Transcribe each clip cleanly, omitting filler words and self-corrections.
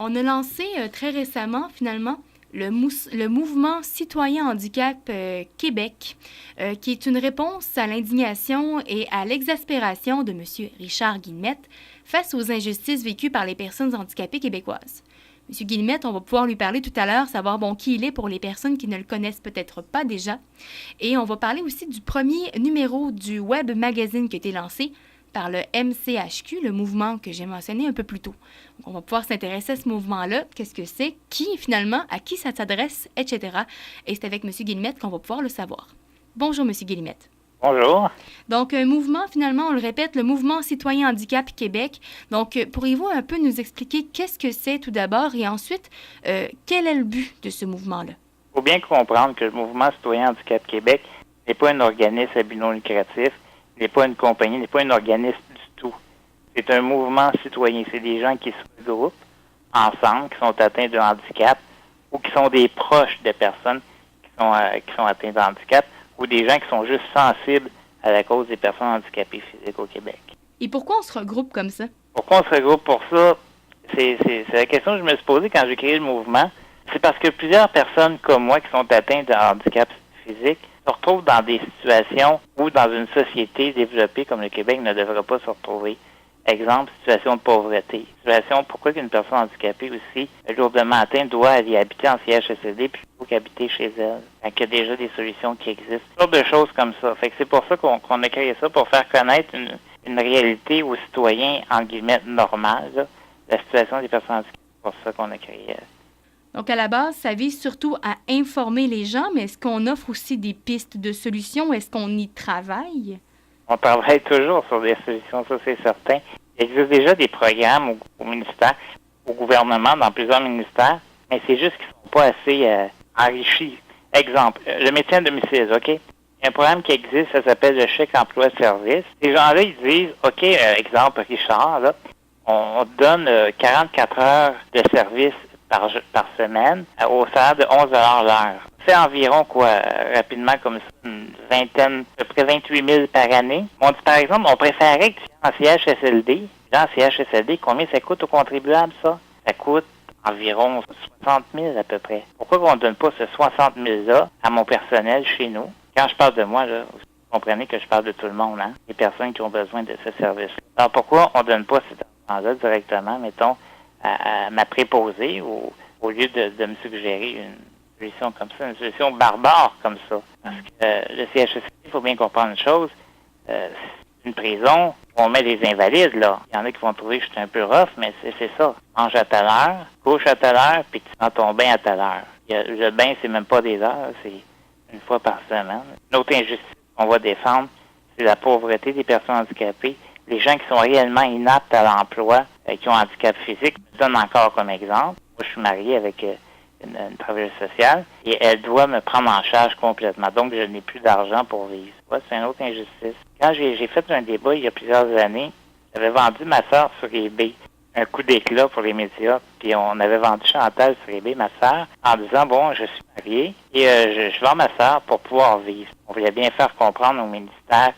On a lancé très récemment, finalement, le mouvement Citoyen Handicap Québec, qui est une réponse à l'indignation et à l'exaspération de M. Richard Guillemette face aux injustices vécues par les personnes handicapées québécoises. M. Guillemette, on va pouvoir lui parler tout à l'heure, savoir qui il est pour les personnes qui ne le connaissent peut-être pas déjà. Et on va parler aussi du premier numéro du Web Magazine qui a été lancé par le MCHQ, le mouvement que j'ai mentionné un peu plus tôt. Donc, on va pouvoir s'intéresser à ce mouvement-là, qu'est-ce que c'est, qui finalement, à qui ça s'adresse, etc. Et c'est avec M. Guillemette qu'on va pouvoir le savoir. Bonjour, M. Guillemette. Bonjour. Donc, un mouvement, finalement, on le répète, le Mouvement Citoyen Handicap Québec. Donc, pourriez-vous un peu nous expliquer qu'est-ce que c'est tout d'abord et ensuite, quel est le but de ce mouvement-là? Il faut bien comprendre que le Mouvement Citoyen Handicap Québec n'est pas un organisme à but non lucratif, n'est pas une compagnie, n'est pas un organisme du tout. C'est un mouvement citoyen. C'est des gens qui se regroupent ensemble, qui sont atteints de handicap ou qui sont des proches de personnes qui sont atteintes de handicap ou des gens qui sont juste sensibles à la cause des personnes handicapées physiques au Québec. Et pourquoi on se regroupe comme ça? Pourquoi on se regroupe pour ça? C'est la question que je me suis posée quand j'ai créé le mouvement. C'est parce que plusieurs personnes comme moi qui sont atteintes de handicap physique se retrouvent dans des situations où dans une société développée comme le Québec ne devrait pas se retrouver. Exemple, situation de pauvreté. Situation pourquoi qu'une personne handicapée aussi lourdement atteinte doit aller habiter en CHSLD plutôt qu'habiter chez elle. Fait qu'il y a déjà des solutions qui existent. Toutes sortes de choses comme ça. Fait que c'est pour ça qu'on a créé ça, pour faire connaître une réalité aux citoyens, en guillemets, normale, là, la situation des personnes handicapées. C'est pour ça qu'on a créé. Donc, à la base, ça vise surtout à informer les gens, mais est-ce qu'on offre aussi des pistes de solutions? Est-ce qu'on y travaille? On travaille toujours sur des solutions, ça c'est certain. Il existe déjà des programmes au ministère, au gouvernement, dans plusieurs ministères, mais c'est juste qu'ils ne sont pas assez enrichis. Exemple, le médecin de domicile, OK? Il y a un programme qui existe, ça s'appelle le chèque emploi-service. Ces gens-là, ils disent, OK, exemple, Richard, là, on te donne 44 heures de service par semaine au salaire de 11 l'heure. C'est environ, rapidement comme ça, une vingtaine, à peu près 28 000 par année. On dit, par exemple, on préférait que tu sois en CHSLD. Dans CHSLD, combien ça coûte aux contribuables, ça? Ça coûte environ 60 000 à peu près. Pourquoi on ne donne pas ce 60 000-là à mon personnel chez nous? Quand je parle de moi, là, vous comprenez que je parle de tout le monde, hein? Les personnes qui ont besoin de ce service-là. Alors, pourquoi on ne donne pas cet argent-là directement, mettons, à ma préposée au lieu de me suggérer une solution comme ça, une solution barbare comme ça. Parce que le CHSLD, il faut bien comprendre une chose, c'est une prison où on met des invalides, là. Il y en a qui vont trouver que je suis un peu rough, mais c'est ça. Mange à telle heure, couche à telle heure, puis tu prends ton bain à telle heure. Le bain, c'est même pas des heures, c'est une fois par semaine. Une autre injustice qu'on va défendre, c'est la pauvreté des personnes handicapées. Les gens qui sont réellement inaptes à l'emploi, qui ont un handicap physique, je donne encore comme exemple. Moi, je suis marié avec une travailleuse sociale et elle doit me prendre en charge complètement. Donc, je n'ai plus d'argent pour vivre. Ouais, c'est une autre injustice. Quand j'ai fait un débat il y a plusieurs années, j'avais vendu ma sœur sur eBay. Un coup d'éclat pour les médias. Puis on avait vendu Chantal sur eBay, ma sœur, en disant, bon, je suis marié et je vends ma sœur pour pouvoir vivre. On voulait bien faire comprendre au ministère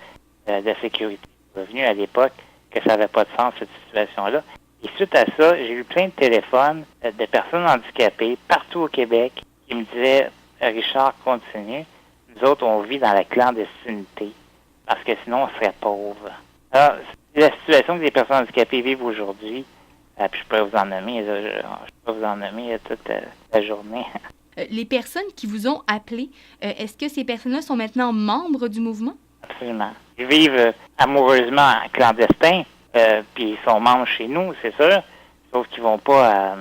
de la Sécurité revenu à l'époque que ça n'avait pas de sens, cette situation-là. Et suite à ça, j'ai eu plein de téléphones de personnes handicapées partout au Québec qui me disaient « Richard, continue. Nous autres, on vit dans la clandestinité parce que sinon, on serait pauvres. » Alors, c'est la situation que les personnes handicapées vivent aujourd'hui. Puis je pourrais vous en nommer, toute la journée. Les personnes qui vous ont appelé, est-ce que ces personnes-là sont maintenant membres du mouvement? Absolument. Ils vivent amoureusement en clandestin, puis ils sont membres chez nous, c'est sûr, sauf qu'ils vont pas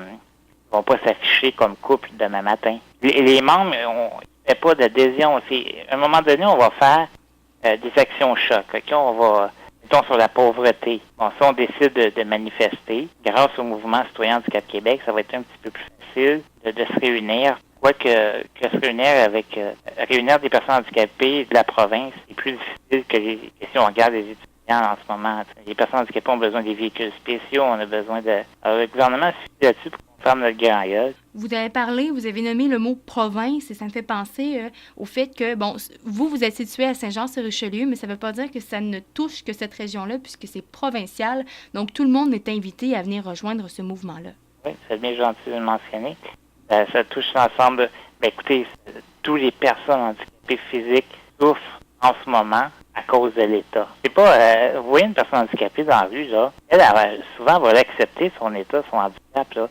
s'afficher comme couple demain matin. Les membres, on fait pas d'adhésion. À un moment donné, on va faire des actions choc. Okay? On va, mettons, sur la pauvreté. Bon, si on décide de manifester, grâce au mouvement Citoyen Handicap Québec, ça va être un petit peu plus facile de se réunir. Que se réunir des personnes handicapées de la province, c'est plus difficile que si on regarde les étudiants en ce moment. Les personnes handicapées ont besoin des véhicules spéciaux, on a besoin de... Alors, le gouvernement suffit là-dessus pour qu'on ferme notre grand gueule. Vous avez nommé le mot province et ça me fait penser au fait que, bon, vous êtes situé à Saint-Jean-sur-Richelieu, mais ça ne veut pas dire que ça ne touche que cette région-là puisque c'est provincial. Donc, tout le monde est invité à venir rejoindre ce mouvement-là. Oui, c'est bien gentil de le mentionner. Ça touche l'ensemble. Écoutez, toutes les personnes handicapées physiques souffrent en ce moment à cause de l'État. C'est pas, vous voyez une personne handicapée dans la rue, là, elle souvent va l'accepter son état, son handicap, là.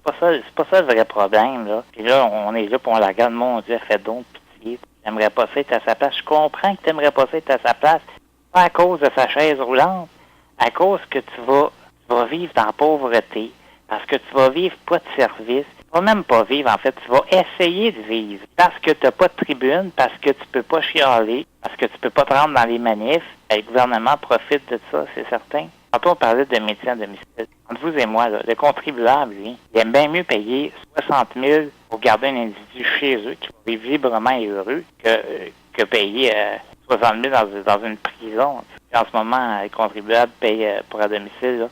C'est pas ça le vrai problème, là. Puis là, on est là, puis on la regarde, mon Dieu, elle fait donc pitié. J'aimerais pas ça être à sa place. Je comprends que t'aimerais pas ça être à sa place. Pas à cause de sa chaise roulante, à cause que tu vas vivre dans la pauvreté, parce que tu vas vivre pas de service. Tu vas même pas vivre, en fait, tu vas essayer de vivre. Parce que tu n'as pas de tribune, parce que tu peux pas chialer, parce que tu peux pas te rendre dans les manifs. Le gouvernement profite de ça, c'est certain. Tantôt, on parlait de métier à domicile. Entre vous et moi, là, le contribuable, lui, il aime bien mieux payer 60 000 pour garder un individu chez eux qui va vivre librement et heureux que payer 60 000 dans une prison. En ce moment, les contribuables payent pour à domicile là,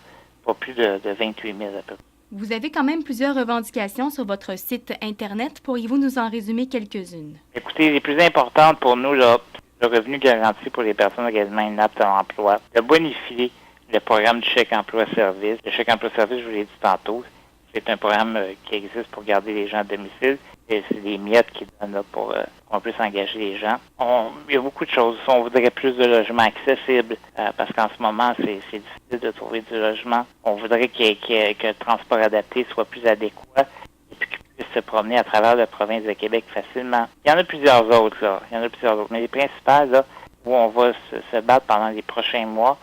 pas plus de 28 000 à peu près. Vous avez quand même plusieurs revendications sur votre site Internet. Pourriez-vous nous en résumer quelques-unes? Écoutez, les plus importantes pour nous, là, le revenu garanti pour les personnes réellement inaptes à l'emploi, de bonifier le programme du chèque emploi-service. Le chèque emploi-service, je vous l'ai dit tantôt, c'est un programme qui existe pour garder les gens à domicile. Et c'est des miettes qui donnent là, pour qu'on puisse engager les gens. Il y a beaucoup de choses. On voudrait plus de logements accessibles parce qu'en ce moment, c'est difficile de trouver du logement. On voudrait que le transport adapté soit plus adéquat et puis qu'il puisse se promener à travers la province de Québec facilement. Il y en a plusieurs autres, là. Mais les principales, là, où on va se battre pendant les prochains mois,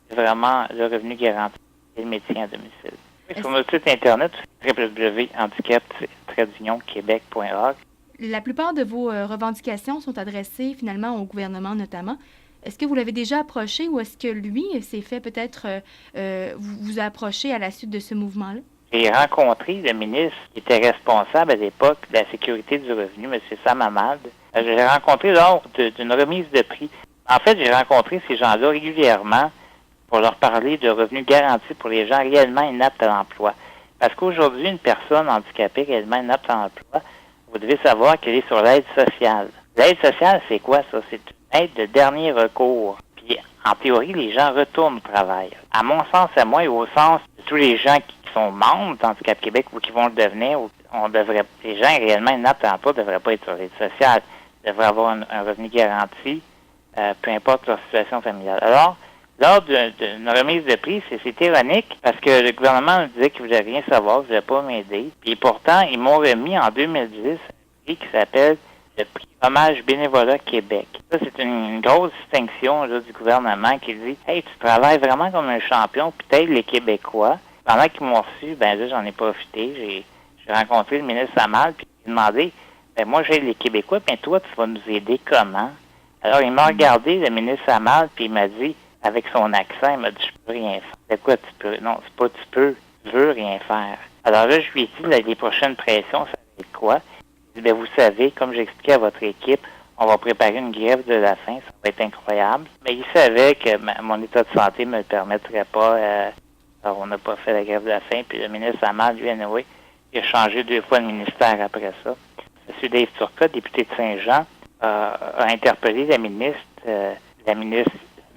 c'est vraiment le revenu garanti et le métier à domicile. Sur notre site Internet, www.handicap-québec.org. La plupart de vos revendications sont adressées finalement au gouvernement notamment. Est-ce que vous l'avez déjà approché ou est-ce que lui s'est fait peut-être vous a approché à la suite de ce mouvement-là? J'ai rencontré le ministre qui était responsable à l'époque de la sécurité du revenu, M. Sam Hamad. Je l'ai rencontré lors d'une remise de prix. En fait, j'ai rencontré ces gens-là régulièrement pour leur parler de revenus garantis pour les gens réellement inaptes à l'emploi. Parce qu'aujourd'hui, une personne handicapée réellement inapte à l'emploi, vous devez savoir qu'elle est sur l'aide sociale. L'aide sociale, c'est quoi ça? C'est une aide de dernier recours. Puis, en théorie, les gens retournent au travail. À mon sens, à moi, et au sens de tous les gens qui sont membres d'Handicap Québec ou qui vont le devenir, les gens réellement inaptes à l'emploi ne devraient pas être sur l'aide sociale. Ils devraient avoir un revenu garanti, peu importe leur situation familiale. Alors, lors d'une remise de prix, c'est ironique parce que le gouvernement me disait qu'il ne voulait rien savoir, qu'il ne voulait pas m'aider. Puis pourtant, ils m'ont remis en 2010 un prix qui s'appelle le prix Hommage Bénévolat Québec. Ça, c'est une grosse distinction là, du gouvernement qui dit « Hey, tu travailles vraiment comme un champion, puis t'aides les Québécois. » Pendant qu'ils m'ont reçu, ben là, j'en ai profité. J'ai rencontré le ministre Hamad, puis il m'a demandé « Ben moi, j'aide les Québécois, puis toi, tu vas nous aider comment? » Alors, il m'a regardé, le ministre Hamad, puis il m'a dit avec son accent, il m'a dit, je peux rien faire. C'est quoi tu peux? Non, c'est pas tu peux, tu veux rien faire. Alors là, je lui ai dit, là, les prochaines pressions, ça va être quoi? Il dit, ben, vous savez, comme j'expliquais à votre équipe, on va préparer une grève de la faim, ça va être incroyable. Mais il savait que mon état de santé me le permettrait pas. Alors, on n'a pas fait la grève de la faim. Puis le ministre Hamad, lui, anyway, il a changé 2 fois de ministère après ça. M. Dave Turcotte, député de Saint-Jean, a interpellé la ministre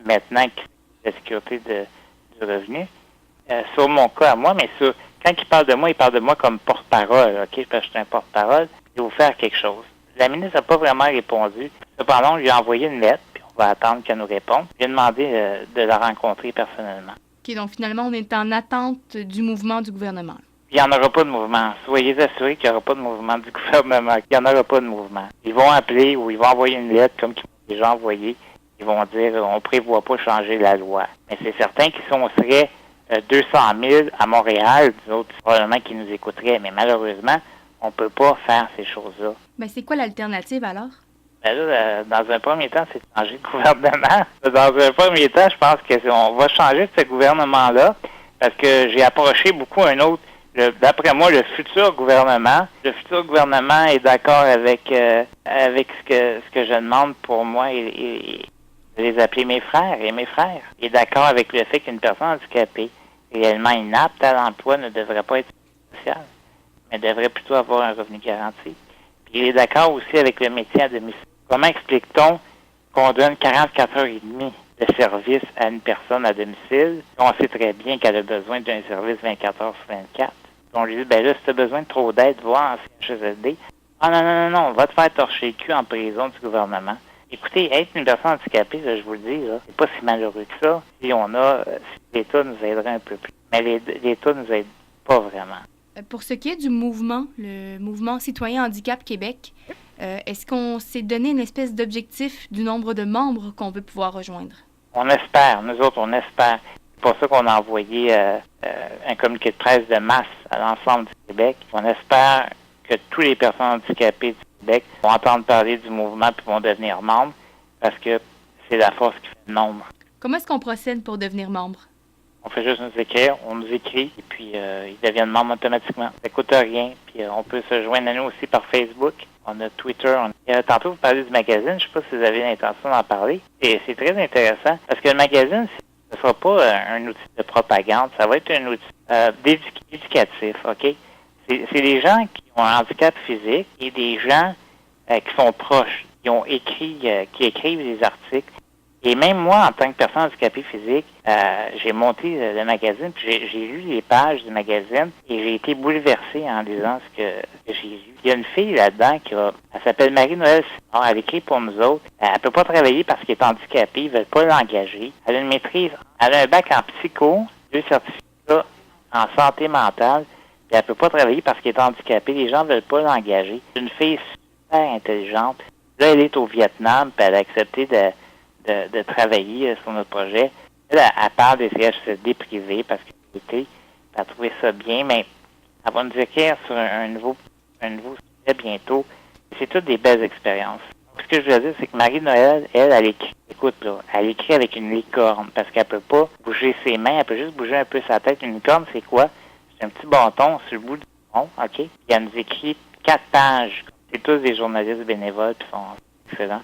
maintenant qui est la sécurité du revenu, sur mon cas à moi, mais quand il parle de moi comme porte-parole, OK, parce que je suis un porte-parole, je vais vous faire quelque chose. La ministre n'a pas vraiment répondu. Cependant, on lui a envoyé une lettre, puis on va attendre qu'elle nous réponde. Je lui ai demandé de la rencontrer personnellement. OK, donc finalement, on est en attente du mouvement du gouvernement. Il n'y en aura pas de mouvement. Soyez assurés qu'il n'y aura pas de mouvement du gouvernement. Il n'y en aura pas de mouvement. Ils vont appeler ou ils vont envoyer une lettre comme ils m'ont déjà envoyé. Ils vont dire on ne prévoit pas changer la loi. Mais c'est certain qu'ils serait 200 000 à Montréal, d'autres probablement qui nous écouteraient. Mais malheureusement, on ne peut pas faire ces choses-là. Ben, c'est quoi l'alternative alors? Ben là, dans un premier temps, c'est de changer de gouvernement. Dans un premier temps, je pense qu'on va changer de ce gouvernement-là parce que j'ai approché beaucoup un autre. D'après moi, le futur gouvernement est d'accord avec ce que je demande pour moi et les appeler mes frères. Il est d'accord avec le fait qu'une personne handicapée réellement inapte à l'emploi ne devrait pas être sociale, mais devrait plutôt avoir un revenu garanti. Puis il est d'accord aussi avec le métier à domicile. Comment explique-t-on qu'on donne 44 heures et demie de service à une personne à domicile? On sait très bien qu'elle a besoin d'un service 24 heures sur 24. On lui dit, ben là, si tu as besoin de trop d'aide, va en CHSLD. Ah non, non, non, non, on va te faire torcher le cul en prison du gouvernement. Écoutez, être une personne handicapée, là, je vous le dis, là, c'est pas si malheureux que ça. Si l'État nous aiderait un peu plus. Mais l'État nous aide pas vraiment. Pour ce qui est du mouvement, le mouvement citoyen handicap Québec, est-ce qu'on s'est donné une espèce d'objectif du nombre de membres qu'on veut pouvoir rejoindre? On espère, nous autres, on espère. C'est pour ça qu'on a envoyé un communiqué de presse de masse à l'ensemble du Québec. On espère que tous les personnes handicapées du Québec vont entendre parler du mouvement puis vont devenir membres parce que c'est la force qui fait le nombre. Comment est-ce qu'on procède pour devenir membre? On fait juste nous écrire, on nous écrit et puis ils deviennent membres automatiquement. Ça coûte rien, puis on peut se joindre à nous aussi par Facebook. On a Twitter. Tantôt, vous parlez du magazine. Je ne sais pas si vous avez l'intention d'en parler. Et c'est très intéressant parce que le magazine, ce ne sera pas un outil de propagande. Ça va être un outil éducatif, OK? C'est des gens qui ont un handicap physique et des gens qui sont proches, qui écrivent des articles. Et même moi, en tant que personne handicapée physique, j'ai monté le magazine, puis j'ai lu les pages du magazine et j'ai été bouleversé en lisant ce que j'ai lu. Il y a une fille là-dedans elle s'appelle Marie-Noël Simard, elle écrit pour nous autres. Elle peut pas travailler parce qu'elle est handicapée, ils veulent pas l'engager. Elle a une maîtrise, elle a un bac en psycho, 2 certificats en santé mentale, puis elle peut pas travailler parce qu'elle est handicapée. Les gens veulent pas l'engager. C'est une fille super intelligente. Là, elle est au Vietnam, puis elle a accepté de travailler sur notre projet. Elle parle des CHSLD privés parce qu'elle a trouvé ça bien, mais elle va nous écrire sur un nouveau sujet bientôt. C'est toutes des belles expériences. Ce que je veux dire, c'est que Marie-Noël, elle écrit, écoute, là, elle écrit avec une licorne parce qu'elle peut pas bouger ses mains, elle peut juste bouger un peu sa tête. Une licorne, c'est quoi? C'est un petit bâton sur le bout du front, OK? Puis elle nous écrit 4 pages. C'est tous des journalistes bénévoles qui sont excellents.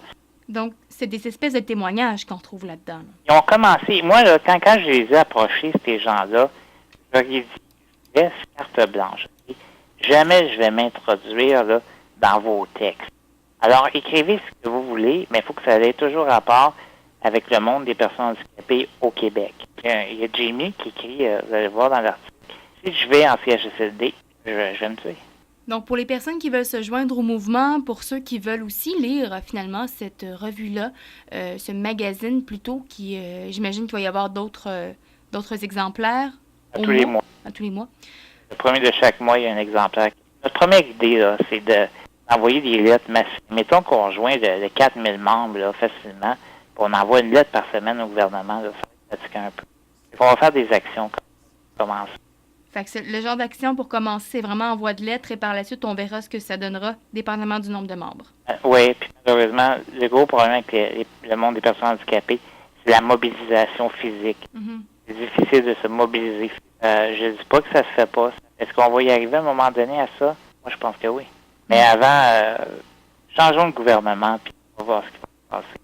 Donc, c'est des espèces de témoignages qu'on trouve là-dedans. Là. Ils ont commencé. Moi, là, quand je les ai approchés, ces gens-là, je leur ai dit, laisse carte blanche. Okay? Jamais je vais m'introduire là, dans vos textes. Alors, écrivez ce que vous voulez, mais il faut que ça ait toujours rapport avec le monde des personnes handicapées au Québec. Il y a Jamie qui écrit, vous allez voir dans l'article, si je vais en CHSLD, je vais me tuer. Donc, pour les personnes qui veulent se joindre au mouvement, pour ceux qui veulent aussi lire finalement cette revue-là, ce magazine plutôt, j'imagine qu'il va y avoir d'autres exemplaires. À tous les mois. À tous les mois. Le premier de chaque mois, il y a un exemplaire. Notre première idée, là, c'est d'envoyer des lettres massives. Mettons qu'on rejoint de 4000 membres là, facilement, puis on envoie une lettre par semaine au gouvernement, là, ça va fatiguer un peu. On va faire des actions comme commencer. Fait que le genre d'action pour commencer, c'est vraiment en voie de lettres et par la suite, on verra ce que ça donnera, dépendamment du nombre de membres. Oui, puis malheureusement, le gros problème avec le monde des personnes handicapées, c'est la mobilisation physique. Mm-hmm. C'est difficile de se mobiliser. Je ne dis pas que ça se fait pas. Est-ce qu'on va y arriver à un moment donné à ça? Moi, je pense que oui. Mais avant, changeons de gouvernement, puis on va voir ce qui va se passer.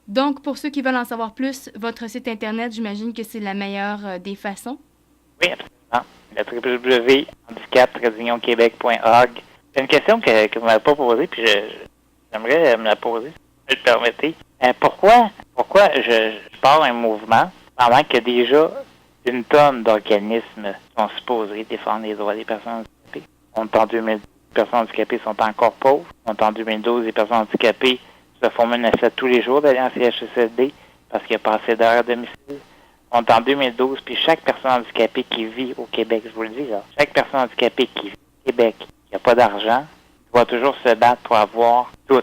Donc, pour ceux qui veulent en savoir plus, votre site Internet, j'imagine que c'est la meilleure des façons? Oui, absolument. Le www.handicap-québec.org. C'est une question que vous ne m'avez pas posée, puis j'aimerais me la poser, si vous me le permettez. Pourquoi je pars un mouvement pendant qu'il y a déjà une tonne d'organismes qui sont supposés défendre les droits des personnes handicapées? On est en 2012, les personnes handicapées sont encore pauvres. On est en 2012, les personnes handicapées se font menacer tous les jours d'aller en CHSLD parce qu'il n'y a pas assez d'heures à domicile. On est en 2012, puis chaque personne handicapée qui vit au Québec, je vous le dis là, chaque personne handicapée qui vit au Québec, qui n'a pas d'argent, doit toujours se battre pour avoir tout.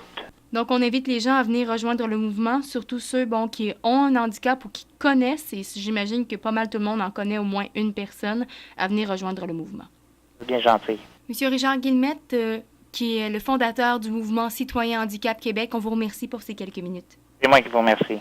Donc, on invite les gens à venir rejoindre le mouvement, surtout ceux qui ont un handicap ou qui connaissent, et j'imagine que pas mal tout le monde en connaît au moins une personne, à venir rejoindre le mouvement. C'est bien gentil. Monsieur Richard Guillemette, qui est le fondateur du mouvement Citoyen Handicap Québec, on vous remercie pour ces quelques minutes. C'est moi qui vous remercie.